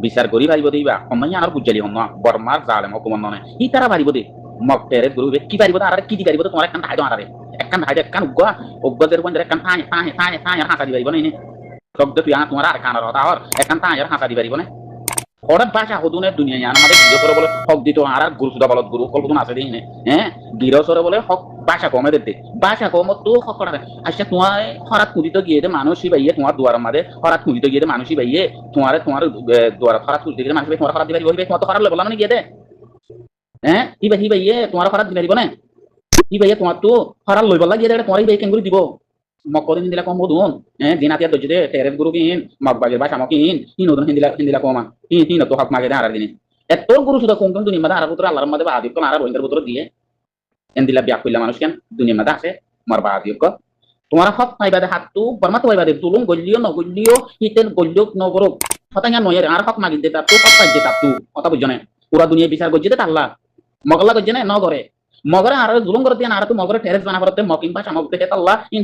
বিচার করি পারিব দিবা অমাই আর বুঝালি হন বর্মার জালেম হকুমন নয় ই তারা পারিব দে মক টেরে গুরু কি পারিব আর কি দি পারিব তোমার একখান হাইদ আরে একখান হাইদ একখান উগ্গা উগ্গদের কোন একখান থাই হাসা দি পারিব না শব্দ তুই তোমার আর কানার হতা আর একখান থাই হাসা দি পারিব না হঠাৎ ভাষা হদুনের দুনিয়া আমাদের গৃহসরে বলে হক দিত আর গুরু সুদা বলত গুরু কল্পনা আছে দিনে হ্যাঁ গৃহসরে বলে হক ভাষা কমে দিতে ভাষা কম তো হক করা আচ্ছা তোমার হঠাৎ কুদিত গিয়ে মানুষই বাইয়ে তোমার দুয়ার মাঝে হঠাৎ কুদিত গিয়ে মানুষই বাইয়ে তোমার দুয়ার হঠাৎ কুদিত গিয়ে মানুষ তোমার হঠাৎ দিবাই হইবে তোমার তো হঠাৎ লেবলা মানে গিয়ে দে হ্যাঁ হি বাইয়ে তোমার হঠাৎ দিবাই না হি বাইয়ে তোমার তো হঠাৎ লই বলা গিয়ে তোমার বাই কেঙ্গুরি দিব মকদিন হিন্দিলা কম বদুন দিনাতিয়া দজে তেরের গুরু কিন মগবাগের ভাষা মকিন হিনদন হিন্দিলা কমা হিন তো হক মাগে হারার দিনে এত গুরু সুদা কোন কোন দুনিয়া মাদা আরার পুত্র আল্লাহর মধ্যে বাহাদিক কোন আরার রোহিঙ্গার পুত্র দিয়ে এন্দিলা বিয়া কইলা মানুষ কেন দুনিয়া মাদা আছে মার বাহাদিক তোমার হক পাইবাদে হাতু বর্মা তো পাইবাদে তুলুম গল্লিও নগল্লিও হিতেন গল্লিও নগরক হতাঙ্গা নয়ের আর হক মাগি দে তাতু হক পাই দে তাতু কথা বুঝনে পুরা দুনিয়া বিচার গজ্জিতে তাল্লা মগল্লা গজ্জনে নগরে মগরে আর জুলুম করে দিয়ে আর তো মগরে টেরেস বানা করতে মকিং ভাষা মগ দেখে তাল্লা ইন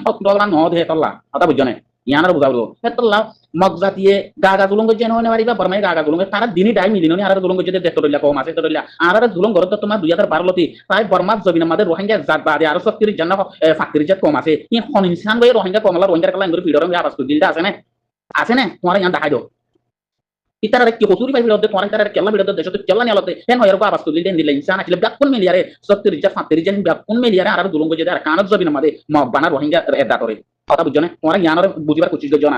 হক ডলা ন দে তাল্লা কথা বুঝনে ইয়ানার বুঝাবো হেতাল্লা মগ জাতিয়ে গাগা জুলুম গজ্জে নয় মারিবা বর্মাই গাগা জুলুম তারা দিনই ডাই মিলিননি আর জুলুম গজ্জে দেখতে রইলা কম আছে রইলা আর জুলুম করত তোমার 2012 লতি তাই বর্মার জমিনের মধ্যে রোহিঙ্গা জাত বাদে আর 70 জন ফাকির জাত কম আছে ই হন ইনসান ভাই রোহিঙ্গা কমলা রোহিঙ্গা কলা ইন্দুর পিডরম আবাস কই দিলটা আছে না তোমার ইয়ান দেখাই দাও ইতারা কি হসুরি পাই বিরোধে তোমার ইতারা কেলা বিরোধে দেশ তো কেলা নিয়ালতে হেন হয়র আবাস কই দিলেন দিলেন ইনসান আসলে ব্যাকুন মিলিয়ারে 70 জন 70 জন ব্যাকুন মিলিয়ারে আর জুলুম গজ্জে আর কানত জমিনের মধ্যে মগ বানা রোহিঙ্গা এদা করে কথা বুঝছো না তোমার জ্ঞানের বুঝিবার কোচিস করছো না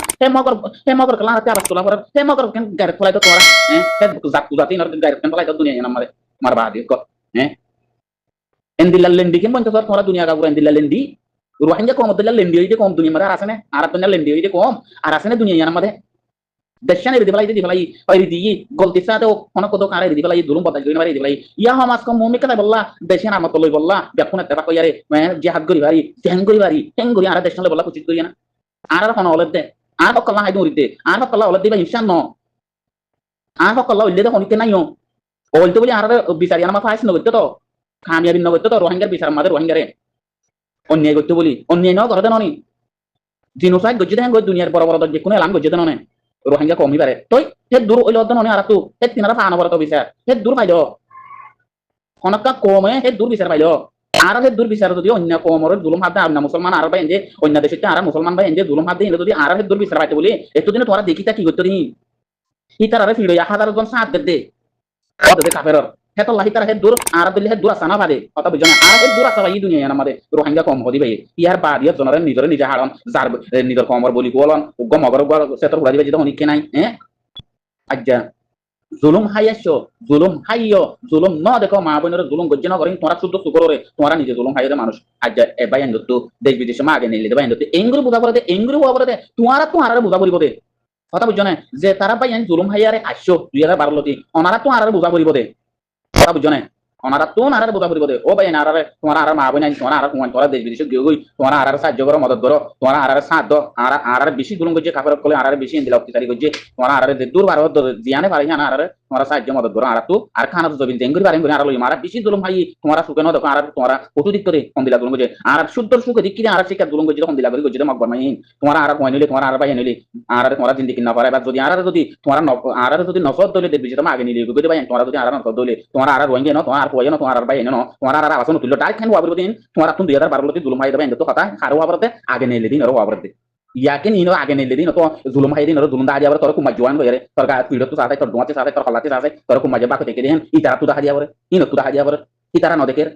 হে মগর কলা রাতে আবাস তোলা করে হে মগর কেন গাড়ি ফলাই তো তোরা হ্যাঁ জাতি নর গাড়ি কেন ফলাই তো দুনিয়া আমাদের মার বাদি হ্যাঁ এন্দিলা লেন্ডি কেন বলতো তোরা দুনিয়া কাবুর এন্দিলা লেন্ডি রোহিঙ্গা কম দিলা লেন্ডি হইতে কম দুনিয়া মারে আছে না আর তো না লেন্ডি হইতে কম আর আছে না দুনিয়া আমাদের দেশানে রিদি ফলাই ওই রিদি গলতি সাথে কোন কত কারে রিদি ফলাই দুলুম বদল করি মারি রিদি ফলাই ইয়া হামাস কম মুমি কথা বললা দেশে নাম তো লই বললা বেকুন এতবা কইয়ারে জিহাদ করি বাড়ি জেন করি বাড়ি হেন করি আর দেশানে বললা কুচিত করি না আর কোন হলে দে আর কল্লা হাইদু রিতে আর কল্লা হলে দিবা ইনসান ন আর কল্লা হইলে তো হনিতে নাইও ওইতো বলি আর বিচারি আমার ফাইস নগত তো কামিয়াবি নগত তো রোহিঙ্গার বিচার আমাদের রোহিঙ্গারে অন্যায় করতে বলি অন্যায় ন করতে ননি জিনোসাইড গজ্জে দেন গই দুনিয়ার বড় বড় যে কোন এলাম গজ্জে দেন ননে রোহিঙ্গা কমই পারে তই হে দূর ওই লদ্দন অনে আর তো হে তিনারা ফানা বড় তো বিচার হে দূর পাইলো হনকা কমে হে দূর বিচার পাইলো আর হে দূর বিচার যদি অন্য কমর জুলুম হাতে আর না মুসলমান আর ভাই যে অন্য দেশে আর মুসলমান ভাই যে জুলুম হাতে যদি আর হে দূর বিচার পাইতে বলি এতদিন তোরা দেখিতা কি করতে নি ইতারা ফিরো 1000 জন সাথ দে কত কাফেরর হে তো লাহি তারা হে দূর আর দিলে হে দূর আসানা বাদে কথা বুঝছো না আর হে দূর আসা ভাই দুনিয়া আমাদের রোহিঙ্গা কম হদি ভাই ইয়ার বাদিয়া জনরে নিজে হারন যার নিজের কমর বলি বলন উগ্গ মগর সেতর উড়াই দিবে যেটা অনেক নাই হ্যাঁ আজ্জা জুলুম হাইয়াছো জুলুম হাইয় জুলুম ন দেখো মা বোনের জুলুম গজ্জে না করেন তোরা শুদ্ধ সুকরে তোরা নিজে জুলুম হাইয়ে মানুষ আজ্জা এ ভাই আন্দু দেশ বিদেশে মা আগে নিলে ভাই আন্দু এঙ্গুরি বুঝা করে দে এঙ্গুরি বুঝা করে দে তোরা বুঝা করিব দে কথা বুঝছো না যে তারা ভাই জুলুম হাইয়ারে আসছো 2012 লতি ওনারা তোরা বুঝা করিব দে কথা বুঝছো না ওনারা তো নারার বোঝা করিব দে ও ভাই নারারে তোমার আর মা বোন তোমার আর তোরা দেশ বিদেশে গিয়ে গই তোমার আর সাহায্য করো মদত করো তোমার আর সাথ দাও আর বেশি গুলুম গজ্জে কাফের কলে আর বেশি দিলা অত্যাচারী গজ্জে তোমার আর দূর বার জিয়ানে পারি না আর তোমার সাহায্য মদত করো আর তো আর খানা তো জবিন দেঙ্গুরি পারেন আর লই মারা বেশি জুলুম ভাই তোমার সুখে ন দেখো আর তোমার কত দিক করে কম দিলা গুলুম গজ্জে আর শুদ্ধ সুখে দিক কি আর শিক্ষা গুলুম গজ্জে কম দিলা গজ্জে মক বানাই তোমার আর কয় নিলে তোমার আর ভাই নিলে আর তোমার জিন্দেগি না পারে বা যদি তোমার আর যদি নফত দলে দেব যেটা আগে নিলে গজ্জে ভাই তোমার যদি আর নফত দলে তোমার আর রোহিঙ্গা ন তোমার কয় ন তোমার আর ভাই ন তোমার আর আবাসন তুললো ডাইরেক্ট খান ওয়াবর দিন তোমার তুমি 2012 লতি জুলুম ভাই দেবে তো কথা আর ওয়াবরতে আগে নিলে দিন আর ওয়াবরতে ইয়াকে নিনো আগে নিলে দিন তো জুলুম ভাই দিন আর জুলুম দা দিয়াবর তোর কুমা জওয়ান হইরে তোর গা পিড় তো সাথে তোর দোয়াতে সাথে তোর হলাতে সাথে তোর কুমা জবা থেকে দেন ইতারা তো দেখা দিয়াবর ইনো তো দেখা দিয়াবর ইতারা ন দেখের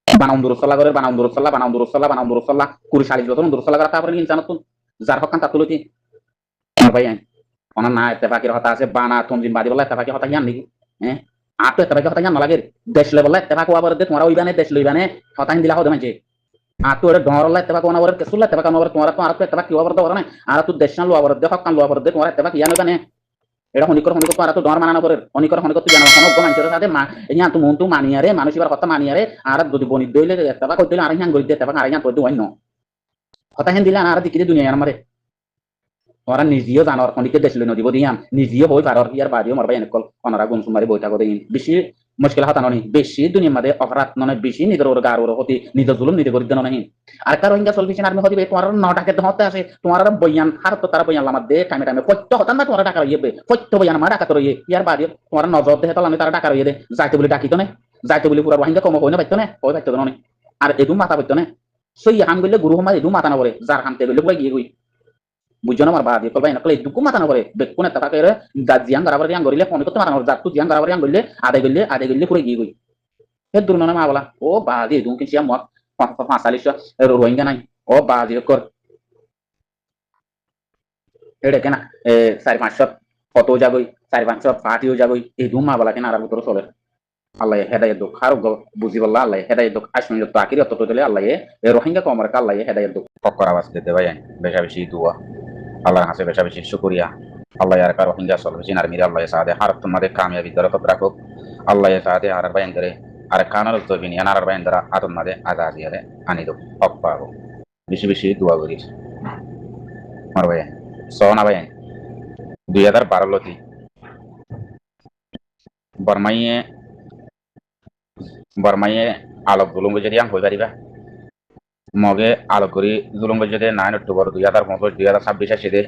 বানাউন দুরসাল্লাহ করে বানাউন দুরসাল্লাহ কুরি 40 বছর দুরসাল্লাহ করা তারপরে ইনসান তো যার হকান তাতুলতি ভাই ওনা না এতবাকির হতা আছে বানা তুমি বাদি বলা এতবাকি হতা জ্ঞান নাকি হ্যাঁ আর তো এতবাকি হতা জ্ঞান না লাগে দেশ লেভেল এতবাকি ওয়াবর দে তোমার ওইবানে দেশ লইবানে হতাইন দিলা হদে মানছে আর তো এর ডরলা এতবাকি ওনা ওর কেসুলা এতবাকি ওনা তোমার তো আর তো এতবাকি ওয়াবর দে ওরা আর তো দেশ না ওয়াবর দে হকান ওয়াবর দে তোমার এতবাকি ইয়ান বানে এটা হনিকর তো আর তো ডর মানানো করে হনিকর তো জানা কোনো গমাঞ্চের সাথে মা ইয়া তো মন তো মানিয়ারে মানুষের কথা মানিয়ারে আর যদি বনি দইলে এতবাকি কইলে আর ইয়ান গইতে এতবাকি আর ইয়ান কইতে হইন হতা হেন দিলা আর দিকে দুনিয়া আমারে তোরা নিজেও জানোর অনেকে দেশলে নদী দিয়াম নিজেও হই পারর ইয়ার বাদিও মরবাই এনেকল অনারা গুণ সুমারি বই থাকো দিন বেশি মুশকিল হাতা ননি বেশি দুনিয়ার মাঝে অপরাধ নয় বেশি নিজের ওর গার ওর হতি নিজের জুলুম নিজে করি দেন নাহি আর কারো ইঙ্গা সলভিশন আর্মি হতিবে তোমার নটাকে হতে আছে তোমার বইয়ান হার তো তারা বইয়ান লামার দে টাইমে টাইমে ফট্ট হতান না তোমার টাকা রইবে ফট্ট বইয়ান মা ডাকা তো রইয়ে ইয়ার বাদিও তোমার নজর দেহে তাহলে আমি তারা টাকা রইয়ে দে যাইতে বলে ডাকিত না যাইতে বলে পুরা রোহিঙ্গা কম হই না পাইতো না ওই পাইতো না আর এদু মাথা পাইতো না সই হাম গেলে গুরু হমা এদু মাথা না পড়ে যার হামতে গেলে পুরা গিয়ে গই বুঝছো না আমার বাদ কল ভাই নকলে দুকু মাথা না করে বেকুন একটা পাকে জিয়ান গারাবার জিয়ান গরিলে ফোন করতে মাথা না যার তুই জিয়ান গারাবার জিয়ান গরিলে আদে গেলে পুরো গিয়ে গই হে দূর না মা বলা ও বাদি দুন কি সিয়া মত 45 রোহিঙ্গা নাই ও বাদি কর এটা কেনা 4-500 ফটো যাবই 4-500 পার্টিও যাবই এই দু মা বলা কেনা আর ভিতরে চলে আল্লাহ হেদায়েত দুঃখ আর বুঝি বললা আল্লাহ হেদায়েত দুঃখ আসমি যত আকির অত তোলে আল্লাহ এ রোহিঙ্গা কমর কা আল্লাহ হেদায়েত দুঃখ ফকর আওয়াজ দিতে ভাই বেশা বেশি দুয়া আল্লাহর হাসে বেশা বেশি শুকরিয়া আল্লাহ আর কার রোহিঙ্গা সলভেশন আর মিরা আল্লাহ সাদে হার তোমাদের কামিয়াবি দরকত রাখো আল্লাহ সাদে আর বাইন করে আর কানার জবিন ইয়ানার বাইন দ্বারা আতম মাদে আজাজিয়ারে আনি দো হক পাবো বেশি বেশি দোয়া করিস আমার ভাই সোনা ভাই 2012 লতি বর্মাইয়ে আলোক জুলুম যদি আং হয়ে পারিবা মগে আলোক করি জুলুম যদি 9 অক্টোবর 2025 2026 আসে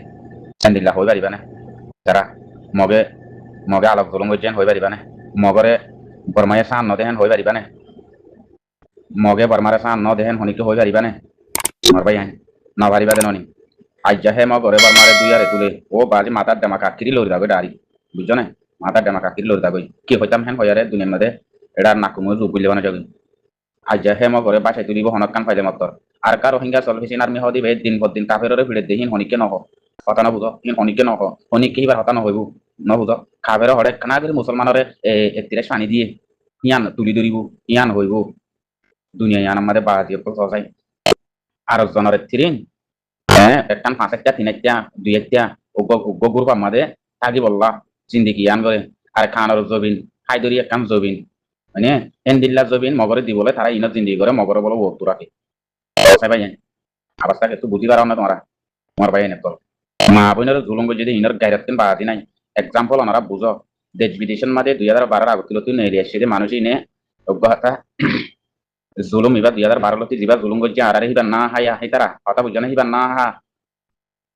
সেন্দিল্লা হয়ে পারিবা না যারা মগে আলোক জুলুম যেন হয়ে পারিবা না মগরে বর্মাইয়ে সান ন দেহেন হয়ে পারিবা না মগে বর্মারে সান ন দেহেন হনিকে হয়ে পারিবা না আমার ভাই না পারিবা দেননি আজ হে মগরে বর্মারে দুইয়ারে তুলে ও বাজি মাথার দেমাকা কিরি লড়ি দাগো ডারি বুঝছো না মাথার দেমাকা কিরি লড়ি দাগো কি হইতাম হেন হয়ারে দুনিয়ার মধ্যে এটা নাকুমো রূপ বুঝলে বানা যাবে আজ হে মগরে বাসায় তুলিব হনক কান ফাইলে মাত্র আর কার রোহিঙ্গা সলভেশন আর্মি হদিবে দিন পর দিন কাফেররে ভিড়ে দেহিন হনিকে নহ হতা না বুঝো ইন হনিকে নহ হনিকে এবার হতা নহইব নবুঝো কাফের হরে কানা করে মুসলমানরে 31 পানি দিয়ে ইয়ান তুলি ধরিব ইয়ান হইব দুনিয়া ইয়ান আমাদের বাজি সজাই আর জনরে থিরিন একখান 5-1টা 3-1টা 2-1টা উগ্র গ্রুপ আমাদের থাকি বললা জিন্দিগি ইয়ান করে আর খানার জবিন হাইদরি একখান জবিন মানে এন্দিল্লা জবিন মগরে দিবলে তারা ইনত জিন্দিগি করে মগরে বলে ওতু রাখে ভাই অবস্থা একটু বুঝি পারো না তোমার ভাই এনে তল মা বোনের জুলুম যদি ইনর গাইরাত কেন বাদি নাই এক্সাম্পল ওনারা বুঝো দেশ বিদেশের মাঝে 2012 আগত লতি নেরিয়া সেদে মানুষ ইনে অজ্ঞতা জুলুম এবার 2012 লতি যিবা জুলুম গজ্জা আরারে হিবা না হাইয়া হাইতারা কথা বুঝনা হিবা না হা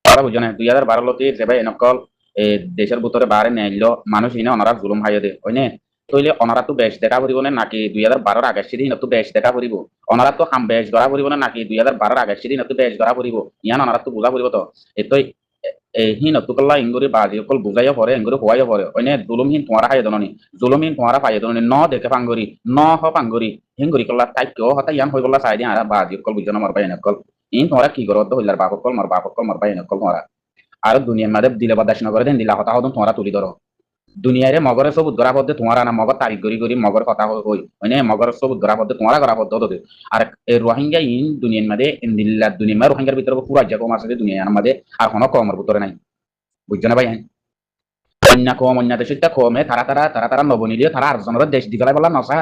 কথা বুঝনা 2012 লতি যেবা এনেকল দেশের ভিতরে বারে নেইল মানুষ ইনে ওনারা জুলুম হাইয়া দে হইনে তইলে ওনারা তো বেশ দেখা পড়িব না নাকি 2012 আগস্ট দিন তো বেশ দেখা পড়িব ওনারা তো হাম বেশ ধরা পড়িব না নাকি 2012 আগস্ট দিন তো বেশ ধরা পড়িব ইয়ান ওনারা তো বুঝা পড়িব তো এতই হিন তুকল্লা ইঙ্গুরি বাজি কল বুঝাইয়া পরে ইঙ্গুরি হওয়াইয়া পরে ওইনে জুলুমহীন তোমারা হাইয়া দননি জুলুমহীন তোমারা পাইয়া দননি ন দেখে পাঙ্গুরি ন হ পাঙ্গুরি হিঙ্গুরি কল্লা তাই কেউ হতা ইয়ান হই বললা সাইদি আর বাজি কল বুঝনা মার পাইয়া নকল ইন তোমরা কি করো তো হইলার বাপ কল মার পাইয়া নকল তোমরা আর দুনিয়ার মাঝে দিলে বাদাস নগরে দেন দিলা হতা হদন তোমরা তুলি ধরো দুনিয়ারে মগরে সব উদ্গরা পদ্ধতি তোমারা না মগর তারিখ গরি মগর কথা হই মানে মগর সব উদ্গরা পদ্ধতি তোমারা করা পদ্ধতি আর এই রোহিঙ্গা ইন দুনিয়ার মাঝে ইন্দিল্লা দুনিয়ার মাঝে রোহিঙ্গার ভিতরে পুরা জায়গা আছে দুনিয়ার মাঝে আর কোনো কমের ভিতরে নাই বুঝছো না ভাই অন্য কম অন্য দেশের কমে তারা নবনীলীয় তারা আরেকজনের দেশ দিবেলাই বলা নসা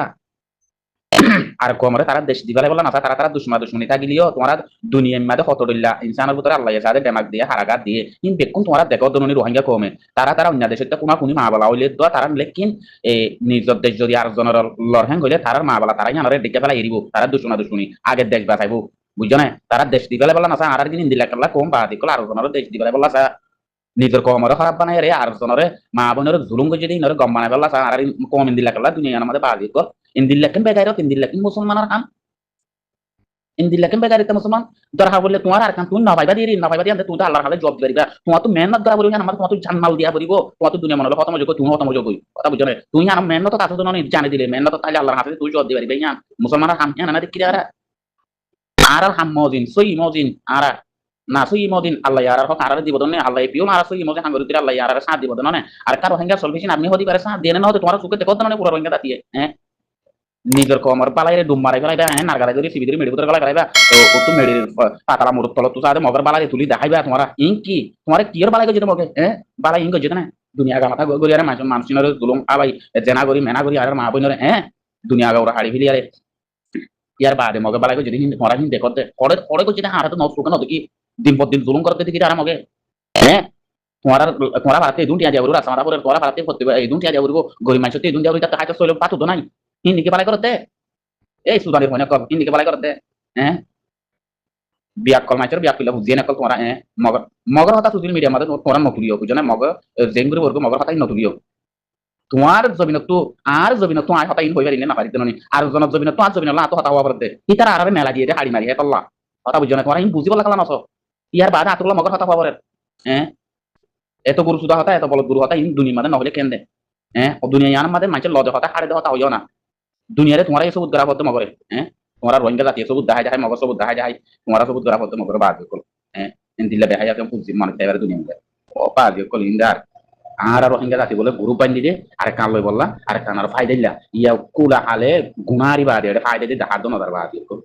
আর কমরে তারা দেশ দিবেলাই বলা নসা তারা দুশ্মনী থাকিলেও তোমার দুনিয়ার মাঝে কতদিল্লা ইনসানের ভিতরে আল্লাহ সাথে ডেমাক দিয়ে হারাঘাত দিয়ে কিন্তু বেকুন তোমার দেখো দননি রোহিঙ্গা কমে তারা অন্য দেশের কোনি মা বলা হইলে তো তারা লেকিন নিজের দেশ যদি আরেকজনের লড়হ্যাং হইলে তার মা বলা তারা ইয়ানরে ডেকে ফেলা এরিব তারা দুশ্মনী আগের দেশ বাঁচাইব বুঝছো না তারা দেশ দিবেলাই বলা নসা আর দিন ইন্দিল্লা করলা কম বা দিকল আরেকজনের দেশ দিবেলাই বলা নিজের কমরে খারাপ বানাই রে আর জনরে মা বোনের জুলুম করে যদি ইনরে গম বানাই ফেললা আর কম ইন্দিল্লা করলা দুনিয়ার আমাদের বাজি কর ইন্দিল্লা কেন বেগাইর ইন্দিল্লা কেন মুসলমানের কাম ইন্দিল্লা কেন বেগাইতে মুসলমান দরকার বললে তোমার আর কাম তুমি না পাইবা দিয়ে তুমি তো আল্লাহর হাতে জব দিবা তোমার তো মেহনত করা বলিব আমার তোমার তো জান্নাল দিয়া বলিব তোমার তো দুনিয়া মনে খতম যোগ তুমি খতম যোগ কথা বুঝছো না তুই আমার মেহনত কাছে তো ননি জানি দিলে মেহনত তাইলে আল্লাহর হাতে তুই জব দিবা ইয়া মুসলমানের কাম না দেখি আর হাম মজিন সই মজিন আর না সই মদিন আল্লাহ আর হক আর দিব দনে আল্লাহ পিও মারা সই মদিন হাঙ্গরি আল্লাহ আর সাথ দিব দনে আর কার রোহিঙ্গা সলভেশন আপনি হদি পারে সাথ দেন না হতে তোমার সুখে দেখো দনে পুরো রোহিঙ্গা দাতিয়ে হ্যাঁ নিজের কমর পালাই ডুম মারাই ফেলাইবা হ্যাঁ নারগালাই ধরি সিবিদের মেডি ভিতরে গলা গলাইবা তো তো মেডির পাতালা মুরুত তলত তো সাথে মগর বালাই তুলি দেখাইবা তোমারা কি তোমার কিয়র বালাই গজে মগে হ্যাঁ বালাই ইং গজে না দুনিয়া গা মাথা গলি আরে মানুষিনরে জুলুম আলাই জেনা করি মেনা করি আর মা বইনরে হ্যাঁ দুনিয়া গা ওরা হাড়ি ফিলি আরে ইয়ার বাদে মগে বালাই গজে তোমারা হিন দেখতে পরে পরে গজে হারা তো নষ্ট কেন দেখি দিন পর দিন জুলুম করতে দেখি আর মগে হ্যাঁ তোমারা ভাড়াতে এই দুটিয়া যাবো রাস্তা মারা পরে তোরা ভাড়াতে করতে এই দুটিয়া যাবো গরিব মানুষ এই দুটিয়া যাবো তাতে চলে পাতো তো নাই হিন্দিকে বালাই করতে এই সুদানের মনে কর হিন্দিকে বালাই করতে হ্যাঁ বিয়াক কল মাইচর বিয়াক কইলা বুঝিয়ে না কল তোমরা মগর মগর কথা সোশ্যাল মিডিয়া মাঝে তোমরা নতুলিও বুঝো না মগর জেঙ্গুরি বর্গ মগর কথা নতুলিও তোমার জমিনত আর জমিনত আয় হতা ইন হই পারিলে না পারিতে ননি আর জনক জমিনত আর জমিনত আতো হতা হওয়া পারতে ইতারা আরে মেলা দিয়ে হাড়ি মারি হে কল্লা কথা বুঝো না তোমরা ইন বুঝিব লাগলা নস ইয়ার বাদে আতগুলো মগর হতা হওয়া পারে হ্যাঁ এত গরু সুদা হতা এত বলদ গরু হতা ইন দুনিয়ার মাঝে নহলে কেন দে হ্যাঁ দুনিয়া ইয়ার মাঝে মানুষের লজে হতা হাড়ে হতা হইও না দুনিয়ারে তোমরা এসব উদ্গারা করতে মগরে হ্যাঁ তোমরা রোহিঙ্গা জাতি সব উদ্দাহাই যায় মগর সব উদ্দাহাই যায় তোমরা সব উদ্গারা করতে মগরে বাদ কল হ্যাঁ দিল্লা বেহাই আছে পুজি মানে এবারে দুনিয়া মধ্যে ও বাদ কল ইন্দার আর রোহিঙ্গা জাতি বলে গ্রুপ বান্ধি দে আরে কান লই বললা আরে কান আর ফায়দা দিলা ইয়া কুলা হালে গুনারি বাদে এটা ফায়দা দিয়ে হাত দন বাদ কল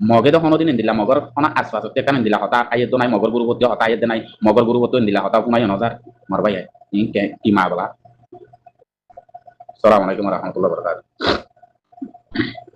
মগে তো কোনোদিন দিলা মগর কোন আশপাশতে কান দিলা হতা আইয়ে তো নাই মগর গ্রুপ হতে হতা আইয়ে নাই মগর গ্রুপ হতে দিলা হতা কুমাই নজার মার ভাই কি মা বলা আসসালামু আলাইকুম ওয়া রাহমাতুল্লাহি ওয়া বারাকাতুহু